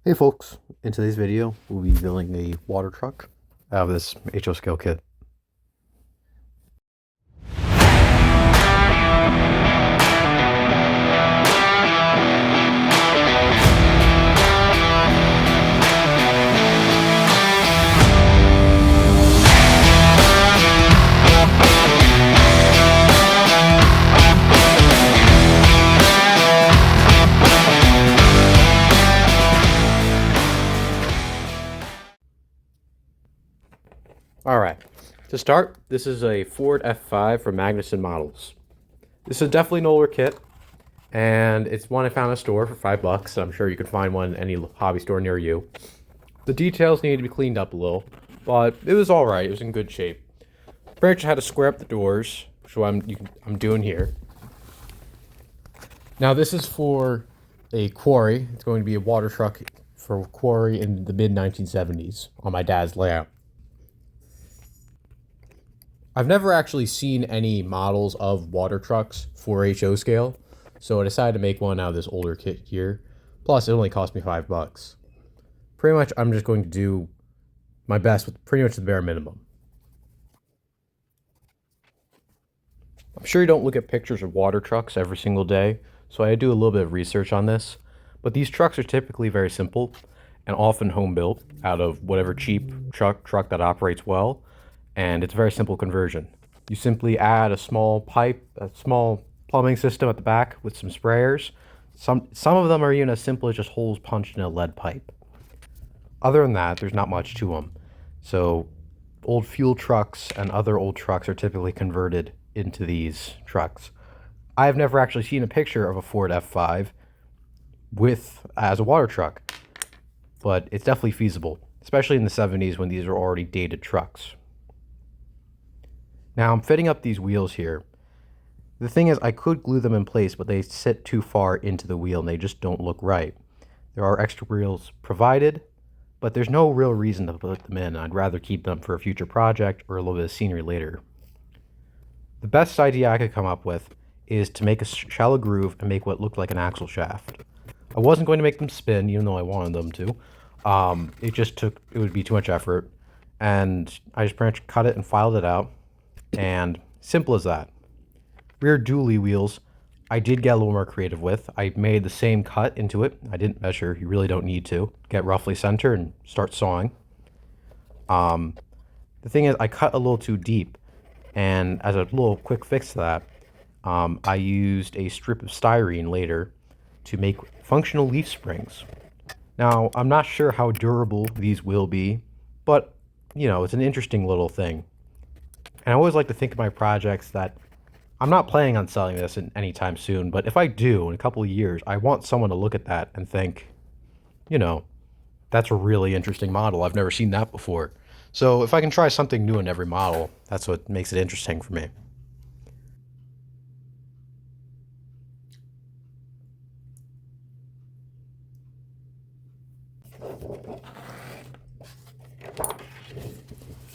Hey folks, in today's video we'll be building a water truck out of this HO scale kit. Alright, to start, this is a Ford F5 from Magnuson models. This is definitely an older kit, and it's one I found in a store for $5. I'm sure you can find one in any hobby store near you. The details needed to be cleaned up a little, but it was alright, it was in good shape. Pretty much had to square up the doors, which I'm doing here. Now this is for a Quarry. It's going to be a water truck for Quarry in the mid-1970s on my dad's layout. I've never actually seen any models of water trucks for HO scale, so I decided to make one out of this older kit here. Plus, it only cost me $5. Pretty much, I'm just going to do my best with pretty much the bare minimum. I'm sure you don't look at pictures of water trucks every single day, so I do a little bit of research on this. But these trucks are typically very simple and often home built out of whatever cheap truck that operates well, and it's a very simple conversion. You simply add a small plumbing system at the back with some sprayers. Some of them are even as simple as just holes punched in a lead pipe. Other than that, there's not much to them. So old fuel trucks and other old trucks are typically converted into these trucks. I've never actually seen a picture of a Ford F5 as a water truck, but it's definitely feasible, especially in the 70s when these are already dated trucks. Now I'm fitting up these wheels here. The thing is, I could glue them in place, but they sit too far into the wheel and they just don't look right. There are extra wheels provided, but there's no real reason to put them in. I'd rather keep them for a future project or a little bit of scenery later. The best idea I could come up with is to make a shallow groove and make what looked like an axle shaft. I wasn't going to make them spin, even though I wanted them to. It would be too much effort. And I just pretty much cut it and filed it out. And simple as that. Rear dually wheels, I did get a little more creative with. I made the same cut into it. I didn't measure, you really don't need to. Get roughly center and start sawing. The thing is, I cut a little too deep. And as a little quick fix to that, I used a strip of styrene later to make functional leaf springs. Now, I'm not sure how durable these will be, but, it's an interesting little thing. And I always like to think of my projects that I'm not planning on selling this anytime soon, but if I do in a couple of years, I want someone to look at that and think, that's a really interesting model. I've never seen that before. So if I can try something new in every model, that's what makes it interesting for me.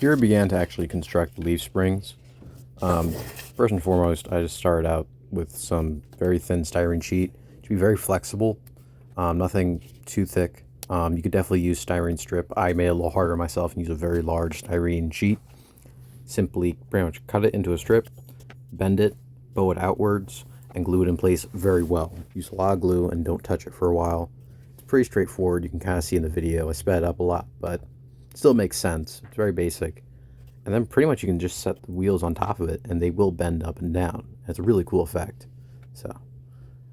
Here I began to actually construct leaf springs. First and foremost, I just started out with some very thin styrene sheet to be very flexible, nothing too thick. You could definitely use styrene strip. I made it a little harder myself and used a very large styrene sheet. Simply pretty much cut it into a strip, bend it, bow it outwards, and glue it in place very well. Use a lot of glue and don't touch it for a while. It's pretty straightforward. You can kind of see in the video. I sped it up a lot, but it still makes sense. It's very basic. And then pretty much you can just set the wheels on top of it and they will bend up and down. It's a really cool effect. So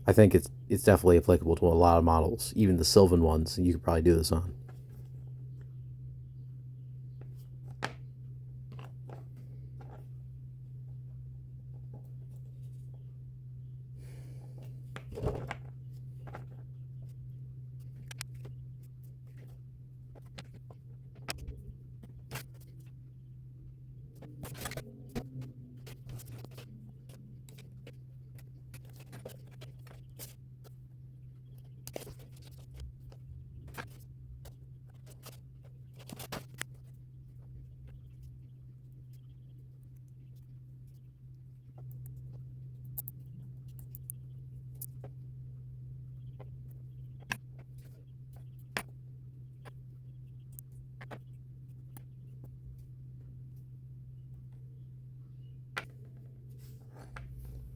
I think it's definitely applicable to a lot of models, even the Sylvan ones. You could probably do this on.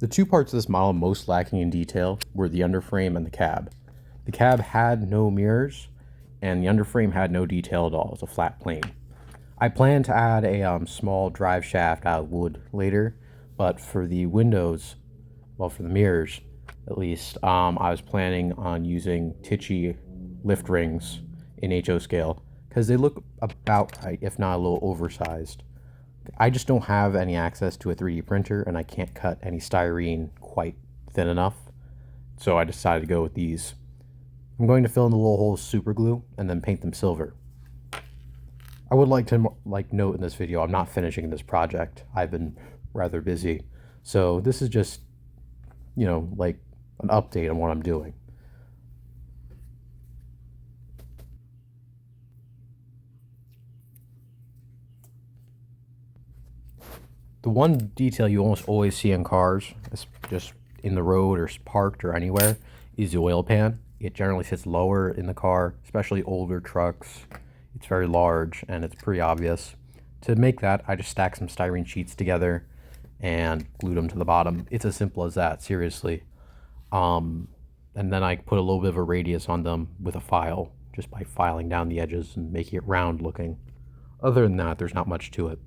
The two parts of this model most lacking in detail were the underframe and the cab. The cab had no mirrors, and the underframe had no detail at all. It was a flat plane. I plan to add a small drive shaft out of wood later, but for the windows, well, for the mirrors at least, I was planning on using Tichy lift rings in HO scale because they look about right, if not a little oversized. I just don't have any access to a 3D printer, and I can't cut any styrene quite thin enough, so I decided to go with these. I'm going to fill in the little holes super glue and then paint them silver. I would like to note in this video, I'm not finishing this project. I've been rather busy, so this is just, like an update on what I'm doing. The one detail you almost always see in cars, just in the road or parked or anywhere, is the oil pan. It generally sits lower in the car, especially older trucks. It's very large and it's pretty obvious. To make that, I just stacked some styrene sheets together and glued them to the bottom. It's as simple as that, seriously. And then I put a little bit of a radius on them with a file, just by filing down the edges and making it round looking. Other than that, there's not much to it.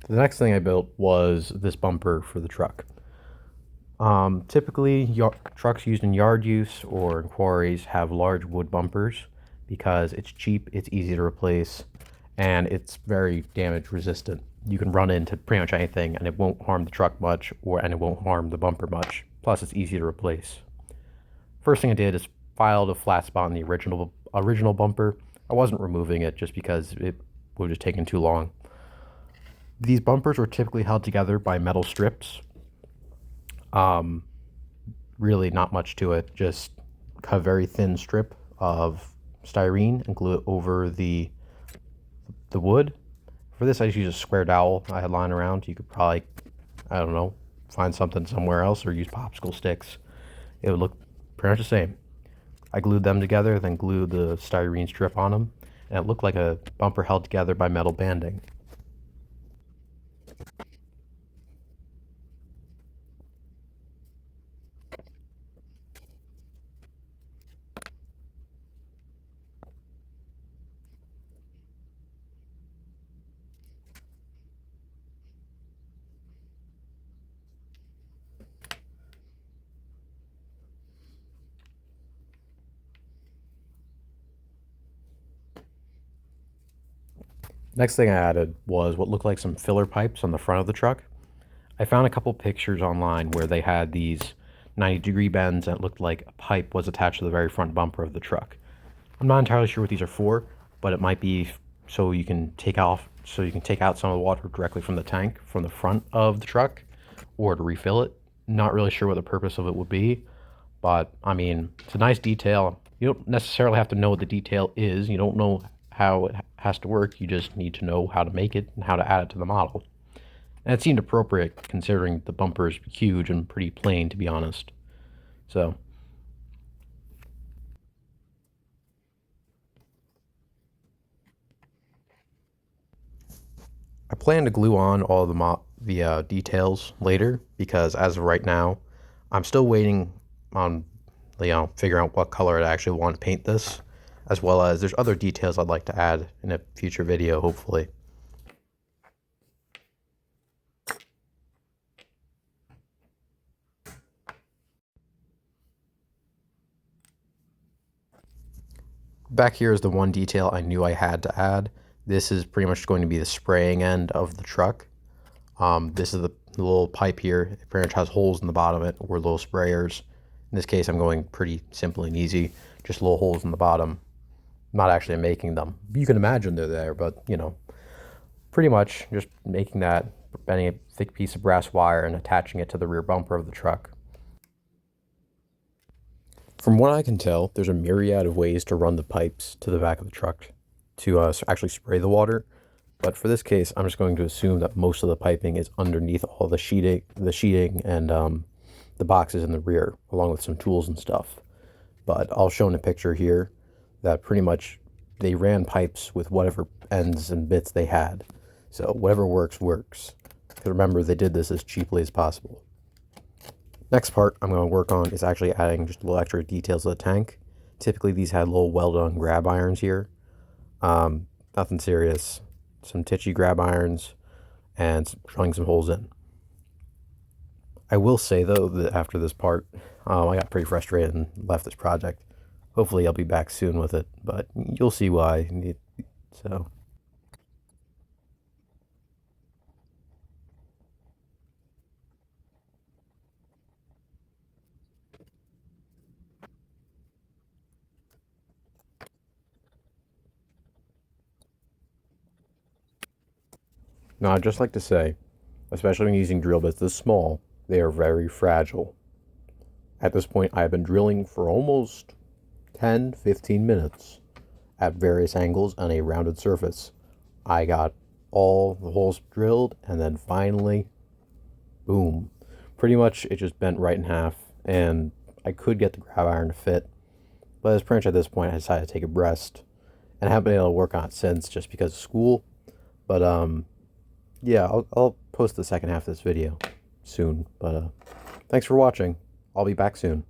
The next thing I built was this bumper for the truck. Typically, trucks used in yard use or in quarries have large wood bumpers because it's cheap, it's easy to replace, and it's very damage resistant. You can run into pretty much anything and it won't harm the truck much, and it won't harm the bumper much. Plus, it's easy to replace. First thing I did is filed a flat spot on the original bumper. I wasn't removing it just because it would have taken too long. These bumpers were typically held together by metal strips. Really not much to it. Just cut a very thin strip of styrene and glue it over the wood. For this, I just used a square dowel I had lying around. You could probably, I don't know, find something somewhere else or use popsicle sticks. It would look pretty much the same. I glued them together, then glued the styrene strip on them, and it looked like a bumper held together by metal banding. Next thing I added was what looked like some filler pipes on the front of the truck. I found a couple pictures online where they had these 90-degree bends and it looked like a pipe was attached to the very front bumper of the truck. I'm not entirely sure what these are for, but it might be so you can take out some of the water directly from the tank from the front of the truck, or to refill it. Not really sure what the purpose of it would be, but I mean, it's a nice detail. You don't necessarily have to know what the detail is. You don't know how it has to work. You just need to know how to make it and how to add it to the model. And it seemed appropriate considering the bumper is huge and pretty plain, to be honest. So I plan to glue on all the details later because as of right now, I'm still waiting on figuring out what color I actually want to paint this, as well as there's other details I'd like to add in a future video, hopefully. Back here is the one detail I knew I had to add. This is pretty much going to be the spraying end of the truck. This is the little pipe here. It pretty much has holes in the bottom of it, or little sprayers. In this case, I'm going pretty simple and easy. Just little holes in the bottom. I'm not actually making them. You can imagine they're there, but pretty much just making that, bending a thick piece of brass wire and attaching it to the rear bumper of the truck. From what I can tell, there's a myriad of ways to run the pipes to the back of the truck to actually spray the water. But for this case, I'm just going to assume that most of the piping is underneath all the sheeting and the boxes in the rear, along with some tools and stuff. But I'll show in a picture here that pretty much they ran pipes with whatever ends and bits they had. So whatever works, works. Because remember, they did this as cheaply as possible. Next part I'm going to work on is actually adding just little extra details of the tank. Typically these had little welded-on grab irons here. Nothing serious. Some titchy grab irons and drilling some holes in. I will say though that after this part, I got pretty frustrated and left this project. Hopefully I'll be back soon with it, but you'll see why. So. Now I'd just like to say, especially when using drill bits this small, they are very fragile. At this point, I have been drilling for almost 10-15 minutes at various angles on a rounded surface. I got all the holes drilled, and then finally, boom. Pretty much it just bent right in half, and I could get the grab iron to fit, but as pretty much at this point I decided to take a rest, and I haven't been able to work on it since just because of school. But yeah, I'll post the second half of this video soon. But thanks for watching. I'll be back soon.